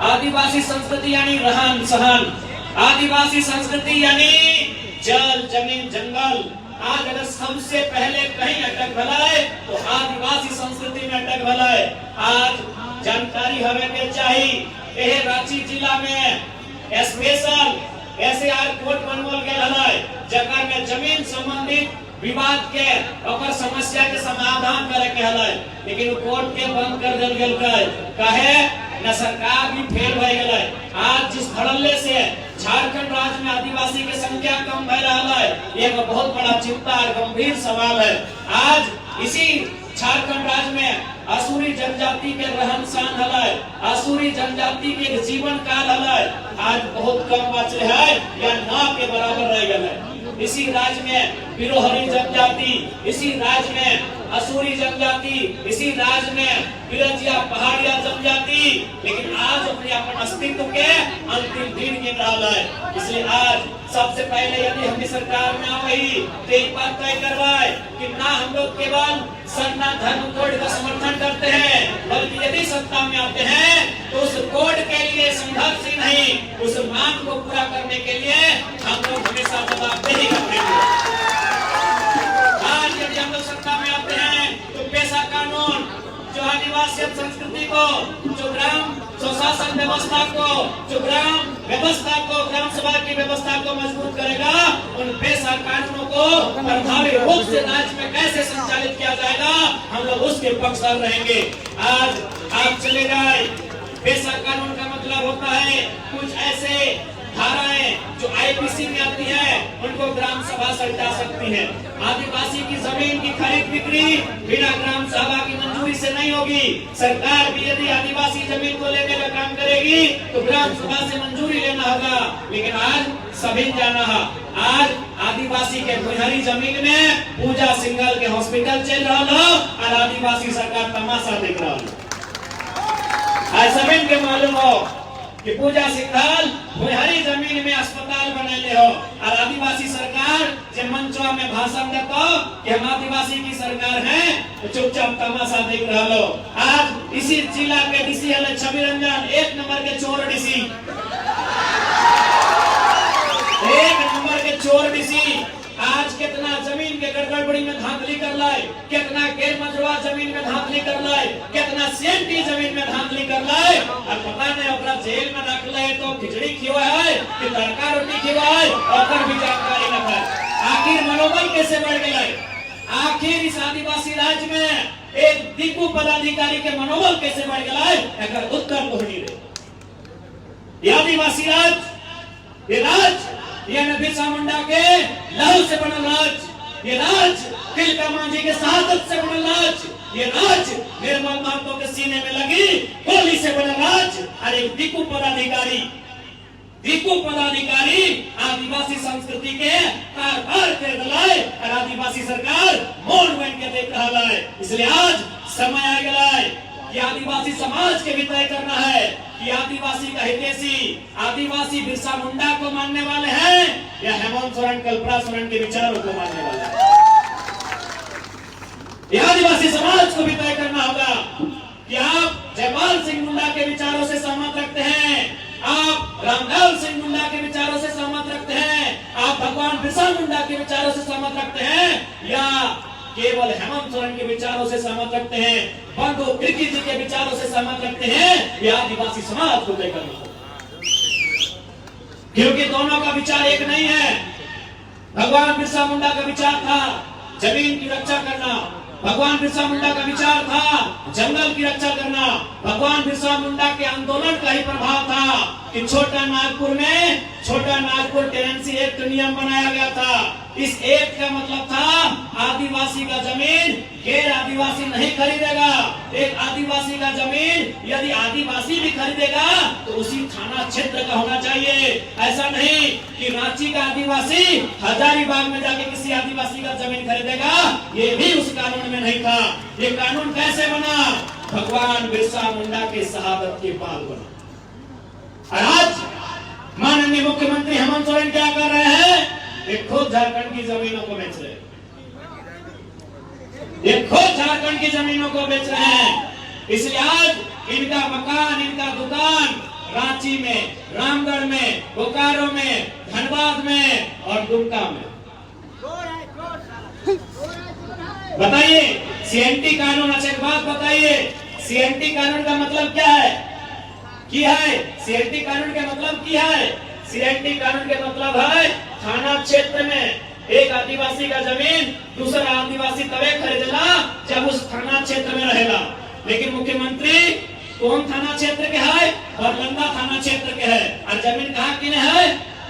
आदिवासी संस्कृति यानी रहन सहन, आदिवासी संस्कृति यानी जल जमीन जंगल। आज अगर सबसे पहले कहीं अटक भलाए तो आदिवासी संस्कृति में अटक भलाए। आज जानकारी हमें के चाहिए यह रांची जिला में स्पेशल SAR कोर्ट बनवल गया है, जगह में जमीन संबंधित विवाद के और समस्या के समाधान करे के है, लेकिन कोर्ट के बंद कर दिल गेल कहे न सरकार भी फेल हो गए। आज जिस धड़ल्ले से झारखंड राज्य में आदिवासी की संख्या कम भय रहा है, एक बहुत बड़ा चिंता और गंभीर सवाल है। आज इसी झारखंड राज्य में असुरी जनजाति के रहन सहन है, असुरी जनजाति के जीवन काल है, आज बहुत कम बच रहा है या ना के बराबर रह गया है। इसी राज्य में बिरोहरी जनजाति, इसी राज्य में असुरी जनजाति, इसी राज्य में बिरजिया पहाड़िया जनजाति, लेकिन आज अपने अपन अस्तित्व के अंतिम दिन गिन रहा है। इसलिए आज सबसे पहले यदि हम सरकार में आ गई तो एक बात तय करवाए कि ना हम लोग केवल सरना धर्म कोड का समर्थन करते हैं, बल्कि यदि सत्ता में आते हैं तो उस कोड के लिए संघर्ष ही नहीं, उस मांग को पूरा करने के लिए हम लोग हमेशा जवाबदेही करेंगे। आज यदि हम लोग सत्ता में आते हैं तो पेशा कानून जो आदिवासी संस्कृति को, जो ग्राम स्वशासन व्यवस्था को, जो ग्राम व्यवस्था को, ग्राम सभा की व्यवस्था को मजबूत करेगा, उन पेशा कानूनों को प्रभावी रूप से राज्य में कैसे संचालित किया जाएगा, हम लोग उसके पक्षधर रहेंगे। आज आप चले जाए, पेशा कानून का मतलब होता है कुछ ऐसे धाराएं जो IPC में आती है उनको ग्राम सभा सल्टा सकती है। आदिवासी की जमीन की खरीद बिक्री बिना ग्राम सभा की मंजूरी से नहीं होगी। सरकार भी यदि आदिवासी जमीन को लेने का काम करेगी तो ग्राम सभा से मंजूरी लेना होगा, लेकिन आज सभी जाना है। आज आदिवासी के भुजहरी जमीन में पूजा सिंघल के हॉस्पिटल चल रहा हो और आदिवासी सरकार तमाशा देख रहा हो। आज सभी के मालूम हो कि पूजा सिंघल भुजहरी जमीन में अस्पताल बनेले हो और आदिवासी सरकार जब मंचवा में भाषण देता कि हम आदिवासी की सरकार है तो चुपचाप तमाशा देख रहा लो। आज इसी जिला के डीसी है छवि रंजन, 1 नंबर के चोर डीसी, 1 नंबर के चोर डीसी। आज कितना जमीन के गड़बड़ी में धांधली कर लाए, कितना गैर मंजूरा जमीन में धांधली कर लाए, कितना CNT जमीन में धांधली कर लाए, और पता नहीं अपना जेल में रख ले तो खिचड़ी खिवा है कि तड़का रोटी खिवा है और भी जानकारी न है। आखिर मनोबल कैसे बढ़ गया है? आखिर इस आदिवासी राज्य में एक दिक्कू पदाधिकारी के मनोबल कैसे बढ़ गया है? अगर उत्तर तो नहीं रहे। आदिवासी राज्य, ये राज्य ये बिरसा मुंडा के लहू से बनल राज, ये राज तिलका मांझी के शहादत से बनल राज, ये राज निर्मल महतो के सीने में लगी गोली से बनल राज। और एक दिक्कू पदाधिकारी आदिवासी संस्कृति के कारभार कर दलाए और आदिवासी सरकार मौन बन के देख रहा है। इसलिए आज समय आ गया है कि आदिवासी समाज के भी तय करना है कि आदिवासी का हितैषी, आदिवासी बिरसा मुंडा को मानने वाले हैं या हेमंत सोरेन, कल्पना सोरेन के विचारों को मानने वाले हैं। यह आदिवासी समाज को भी तय करना होगा कि आप जयपाल सिंह मुंडा के विचारों से सहमत रखते हैं, आप रामलाल सिंह मुंडा के विचारों से सहमत रखते हैं, आप भगवान बिरसा मुंडा के विचारों से सहमत रखते हैं, या केवल हेमंत सोरेन के विचारों से सहमत रखते हैं, बंधु तिर्की जी के विचारों से सहमत रखते हैं। यह आदिवासी समाज को तय करना होगा, क्योंकि दोनों का विचार एक नहीं है। भगवान बिरसा मुंडा का विचार था जमीन की रक्षा करना, भगवान बिरसा मुंडा का विचार था जंगल की रक्षा करना, भगवान बिरसा मुंडा के आंदोलन का ही प्रभाव था कि छोटा नागपुर टेनेंसी एक्ट नियम बनाया गया था। इस एक्ट का मतलब था आदिवासी का जमीन गैर आदिवासी नहीं खरीदेगा, एक आदिवासी का जमीन यदि आदिवासी भी खरीदेगा तो उसी थाना क्षेत्र का होना चाहिए। ऐसा नहीं कि रांची का आदिवासी हजारीबाग में जाके किसी आदिवासी का जमीन खरीदेगा, ये भी उस कानून में नहीं था। ये कानून कैसे बना? भगवान बिरसा मुंडा के शहादत के बाद बना। और आज माननीय मुख्यमंत्री हेमंत सोरेन क्या कर रहे हैं? एक खुद झारखंड की जमीनों को बेच रहे हैं, ये खुद झारखंड की जमीनों को बेच रहे हैं। इसलिए आज इनका मकान, इनका दुकान रांची में, रामगढ़ में, बोकारो में, धनबाद में और दुमका में। बताइए सीएनटी कानून, अच्छा एक बात बताइए, सीएनटी कानून का मतलब क्या है? सीएनटी कानून का मतलब क्या है? सीएनटी कानून के मतलब है थाना क्षेत्र में एक आदिवासी का जमीन दूसरा आदिवासी तबे खरीदेला जब उस थाना क्षेत्र में रहेला। लेकिन मुख्यमंत्री कौन थाना क्षेत्र के है? बरलंगा थाना क्षेत्र के है। और जमीन कहाँ किने है?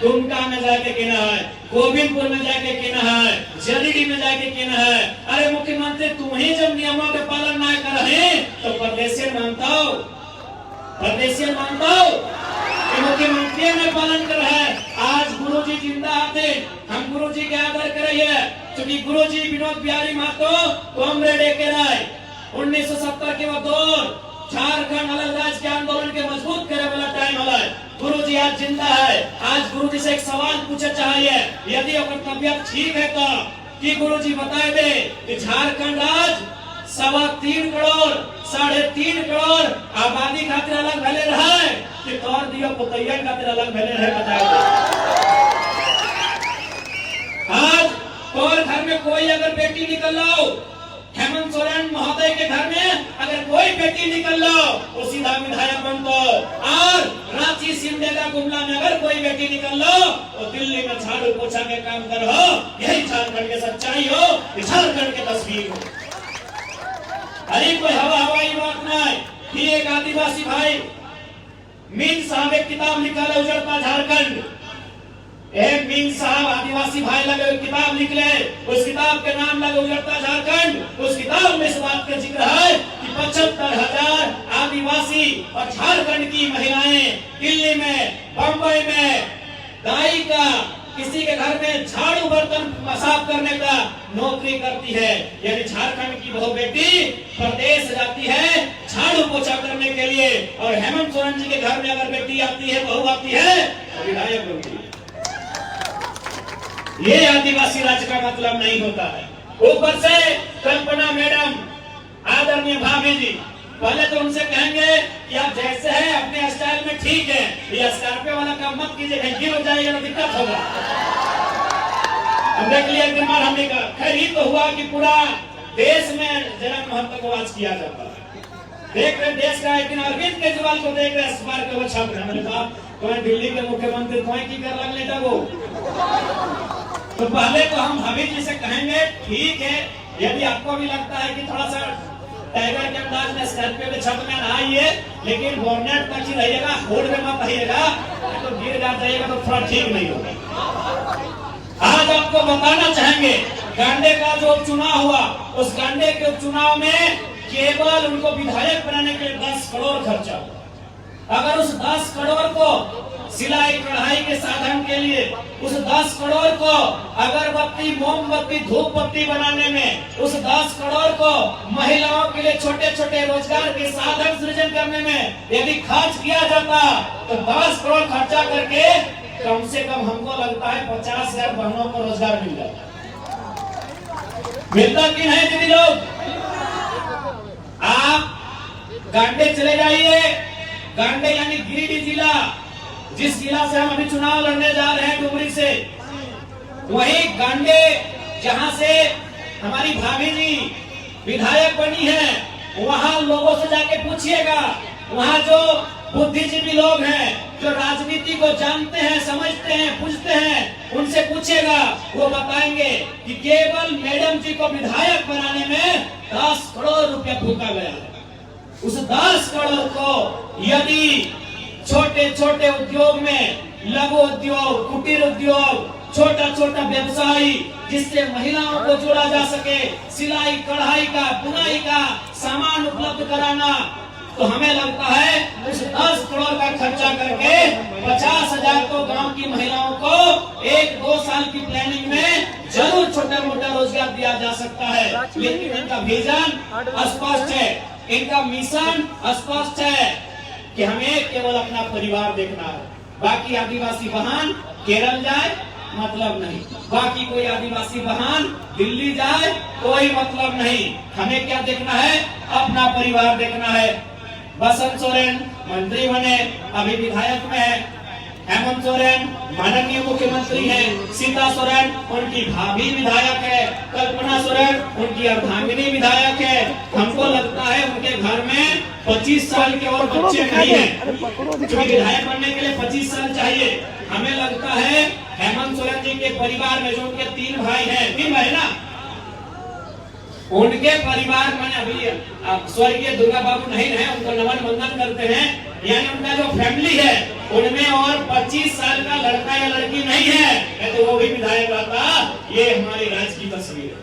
दुमका में जाके किना है, गोविंदपुर में जाके किना है, जरीडी में जाके किना है। अरे मुख्यमंत्री तुम ही जब नियमों के पालन ना कर रहे तो परदेशी मानता हो, परदेशी मानता हो कि मुख्यमंत्री ने पालन कर रहा है। आज गुरुजी जिंदा थे, हम गुरुजी के आदर करिए, क्योंकि गुरुजी विनोद बिहारी महतो कॉमरेड के राय 1970 के वो दौर झारखंड अलग राज्य के आंदोलन के मजबूत करे वाला टाइम है। गुरुजी आज जिंदा है। आज गुरुजी से एक सवाल पूछे चाहिए, यदि अगर तबियत ठीक है तो कि गुरुजी बताए दे कि झारखंड राज्य 3.25 करोड़ 3.5 करोड़ आबादी खातिर अलग भले रहे कि तौर दियो पुतैया खातिर अलग भले रहे, बताए दे। आज तौर घर में कोई अगर बेटी निकल लो, हेमंत सोरेन महोदय के घर में अगर कोई बेटी निकल लो वो सीधा विधायक बनतो, और रांची सिमडेगा गुमला में अगर कोई बेटी निकल लो वो दिल्ली में झाड़ू पोछा के काम कर हो। यही झारखंड की सच्चाई हो, झारखंड की तस्वीर हो। अरे कोई हवाई बात नहीं। ये एक आदिवासी भाई मीन साहब एक किताब लिखा है उजड़ता झारखंड। मीन साहब आदिवासी भाई लगे किताब निकले, उस किताब के नाम लगे उजड़ता झारखंड। उस किताब में इस बात का जिक्र है कि 75,000 आदिवासी और झारखंड की महिलाएं दिल्ली में, बम्बई में दाई का, किसी के घर में झाड़ू बर्तन साफ करने का नौकरी करती है। यानी झारखंड की बहू बेटी प्रदेश जाती है झाड़ू पोछा करने के लिए, और हेमंत सोरेन जी के घर में अगर बेटी आती है, बहू आती है तो विधायक बनती है। ये आदिवासी राज्य का मतलब नहीं होता है। ऊपर से कल्पना मैडम, आदरणीय भाभी जी, पहले तो उनसे कहेंगे कि आप जैसे हैं अपने स्टाइल में ठीक है, ये स्कॉर्पियो वाला काम मत कीजिए, कहीं गिर हो जाएगा तो दिक्कत होगा। हम देख लिया एक दिन हमने कहा, खैर ही तो हुआ कि पूरा देश में जनक महत्व को आज किया जाता है। देख रहे देश का, एक दिन अरविंद केजरीवाल को देख रहे स्कॉर्पियो को छाप रहे, मैंने कहा तुम्हें दिल्ली के मुख्यमंत्री तुम्हें की कर लगने लगो। तो पहले तो हम भाभी जी से कहेंगे ठीक है, यदि आपको भी लगता है कि थोड़ा सा टाइगर के अंदाज में स्कॉर्पियो के छत में आइए, लेकिन बोर्नेट तक ही रहिएगा, होड़ में मत रहिएगा, तो गिर जाइएगा तो थोड़ा ठीक नहीं होगा। आज आपको बताना चाहेंगे गांडे का जो चुनाव हुआ, उस गांडे के चुनाव में केवल उनको विधायक बनाने के लिए 10 करोड़ खर्चा। अगर उस 10 करोड़ को सिलाई कढ़ाई के साधन के लिए, उस 10 करोड़ को अगरबत्ती, मोमबत्ती, धूप बत्ती बनाने में, उस 10 करोड़ को महिलाओं के लिए छोटे छोटे रोजगार के साधन सृजन करने में यदि खर्च किया जाता तो 10 करोड़ खर्चा करके कम से कम हमको लगता है 50,000 बहनों को रोजगार मिल जाता। मिलता कि नहीं दीदी लोग? आप गांडे चले जाइए, गांडे यानी गिरिडीह जिला, जिस जिला से हम अभी चुनाव लड़ने जा रहे हैं डुमरी से, वही गांडे जहां से हमारी भाभी जी विधायक बनी है, वहां लोगों से जाके पूछिएगा, वहां जो बुद्धिजीवी लोग हैं, जो राजनीति को जानते हैं, समझते हैं, पूछते हैं, उनसे पूछिएगा, वो बताएंगे कि केवल मैडम जी को विधायक बनाने में 10 करोड़ रुपया फूका गया है। उस 10 करोड़ को यदि छोटे छोटे उद्योग में, लघु उद्योग, कुटीर उद्योग, छोटा छोटा व्यवसाय जिससे महिलाओं को जोड़ा जा सके, सिलाई कढ़ाई का, बुनाई का सामान उपलब्ध कराना, तो हमें लगता है उस 10 करोड़ का खर्चा करके 50,000 को गांव की महिलाओं को 1-2 साल की प्लानिंग में जरूर छोटा मोटा रोजगार दिया जा सकता है। लेकिन इनका विजन स्पष्ट है, इनका मिशन स्पष्ट है कि हमें केवल अपना परिवार देखना है। बाकी आदिवासी बहन केरल जाए मतलब नहीं, बाकी कोई आदिवासी बहन दिल्ली जाए कोई मतलब नहीं। हमें क्या देखना है? अपना परिवार देखना है। बसंत सोरेन मंत्री बने, अभी विधायक में है। हेमंत सोरेन माननीय मुख्यमंत्री हैं, सीता सोरेन उनकी भाभी विधायक है, कल्पना सोरेन उनकी अर्धांगिनी विधायक है। हमको लगता है उनके घर में 25 साल के और बच्चे नहीं हैं, क्योंकि विधायक बनने के लिए 25 साल चाहिए। हमें लगता है हेमंत सोरेन जी के परिवार में, जो उनके 3 भाई हैं ना, उनके परिवार में अभी स्वर्गीय दुर्गा बाबू नहीं रहे, उनको नमन वंदन करते हैं, यानी उनका जो फैमिली है उनमें और 25 साल का लड़का या लड़की नहीं है, तो वो भी विधायक रहता। ये हमारे राज्य की तस्वीर है।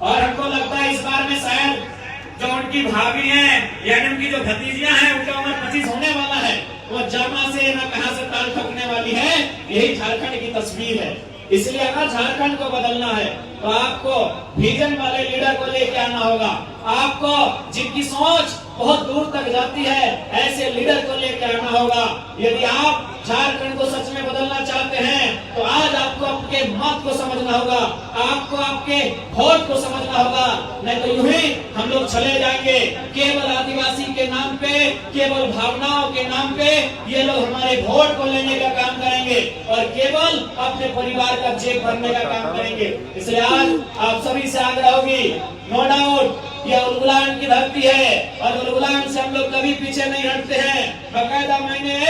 और हमको लगता है इस बार में शायद जो उनकी भाभी हैं यानी उनकी जो भतीजियां हैं, उनका उम्र 25 होने वाला है, वो जमा से न कहां से ताल ठोकने वाली है। यही झारखंड की तस्वीर है। इसलिए अगर झारखंड को बदलना है तो आपको विजन वाले लीडर को लेके आना होगा। आपको जिनकी सोच बहुत दूर तक जाती है, ऐसे लीडर को लेके आना होगा। यदि आप झारखंड को सच में बदलना चाहते हैं तो आज आपको आपके मत को समझना होगा, आपको आपके वोट को समझना होगा। नहीं तो यूं ही हम लोग चले जाएंगे, केवल आदिवासी के नाम पे, केवल भावनाओं के नाम पे ये लोग हमारे वोट को लेने का काम करेंगे और केवल अपने परिवार का जेब भरने का काम करेंगे। इसलिए आज आप सभी से आग्रह होगी, नो डाउट यह उलगुलान की धरती है और उलगुलान से हम लोग कभी पीछे नहीं हटते हैं। बाकायदा मैंने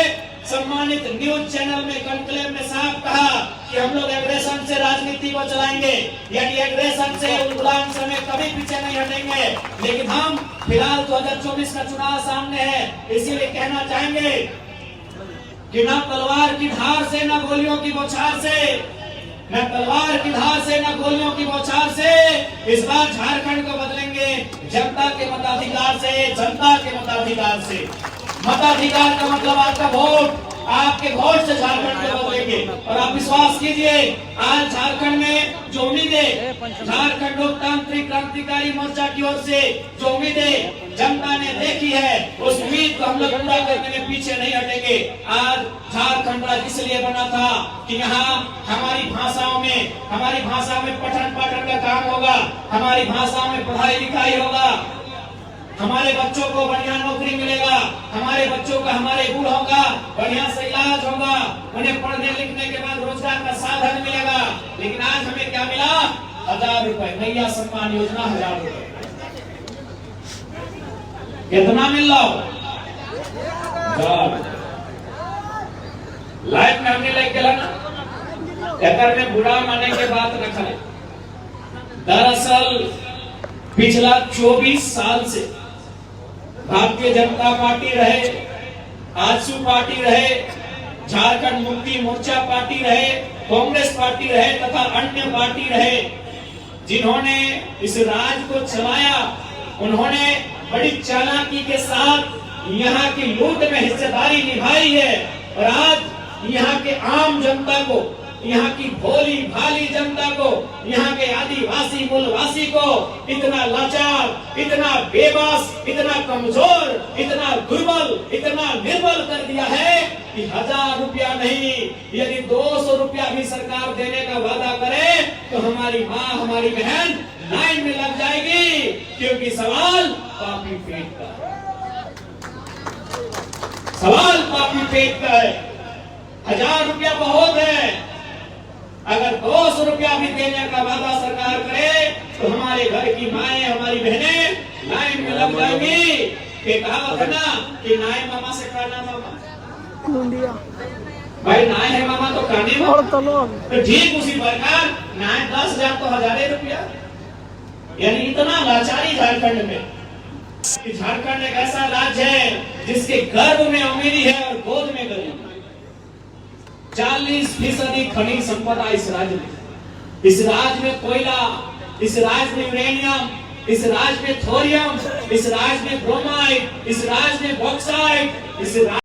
सम्मानित न्यूज चैनल में कॉन्क्लेव में साफ कहा कि हम लोग एग्रेशन से राजनीति को चलाएंगे, यानी एग्रेशन से उलगुलान से हमें कभी पीछे नहीं हटेंगे। लेकिन हम फिलहाल 2024 का चुनाव सामने है, इसीलिए कहना चाहेंगे कि न तलवार की धार से, न गोलियों की बौछार से, न तलवार की धार से, न गोलियों की बौछार से इस बार झारखंड को बदलेंगे जनता के मताधिकार से, जनता के मताधिकार से। मताधिकार का मतलब आपका वोट, आपके वोट से झारखंड को बदलेंगे। और आप विश्वास कीजिए, आज झारखंड में जो उम्मीदें झारखंड लोकतांत्रिक क्रांतिकारी मोर्चा की ओर से जो उम्मीदें जनता ने देखी है, उस उम्मीद को हम लोग पूरा करने में पीछे नहीं हटेंगे। आज झारखंड राज्य इसलिए बना था कि यहाँ हमारी भाषाओं में पठन पाठन का काम होगा, हमारी भाषाओं में पढ़ाई लिखाई होगा, हमारे बच्चों को बढ़िया नौकरी मिलेगा, हमारे बच्चों का, हमारे बूढ़ों का बढ़िया से इलाज होगा, उन्हें पढ़ने लिखने के बाद रोजगार का साधन मिलेगा। लेकिन आज हमें क्या मिला? 1000 रुपए, नैया सम्मान योजना 1000 रुपए। कितना मिल रहा हो? लाइफ में हमने लग गया ना, अगर में बुरा माने के बात रखा है। दरअसल पिछला 24 साल से भारतीय जनता पार्टी रहे, आजसू पार्टी रहे, झारखंड मुक्ति मोर्चा पार्टी रहे, कांग्रेस पार्टी रहे तथा अन्य पार्टी रहे, जिन्होंने इस राज्य को चलाया, उन्होंने बड़ी चालाकी के साथ यहाँ की लूट में हिस्सेदारी निभाई है। और आज यहाँ के आम जनता को, यहाँ की भोली भाली जनता को, यहाँ के आदिवासी मूलवासी को इतना लाचार, इतना बेबस, इतना कमजोर, इतना दुर्बल, इतना निर्बल कर दिया है कि 1000 रुपया नहीं, यदि 200 रुपया भी सरकार देने का वादा करे तो हमारी माँ, हमारी बहन लाइन में लग जाएगी, क्योंकि सवाल पापी पेट का है। सवाल पापी पेट का है। 1000 रुपया बहुत है, अगर 200 रुपया भी देने का वादा सरकार करे तो हमारे घर की माएं, हमारी बहनें लाइन में लग जाएंगी। कहावत है ना कि नाय मामा से काना मामा, भाई नाय है मामा तो काने मामा, तो ठीक उसी प्रकार नाय 10,000 तो 1000 रुपया, यानी इतना लाचारी झारखंड में। झारखंड एक ऐसा राज्य है जिसके गर्भ में अमीरी है और गोद में गरीबी। 40% खनिज संपदा इस राज्य में। इस राज्य में कोयला, इस राज्य में यूरेनियम, इस राज्य में थोरियम, इस राज्य में ब्रोमाइड, इस राज्य में बॉक्साइट, इस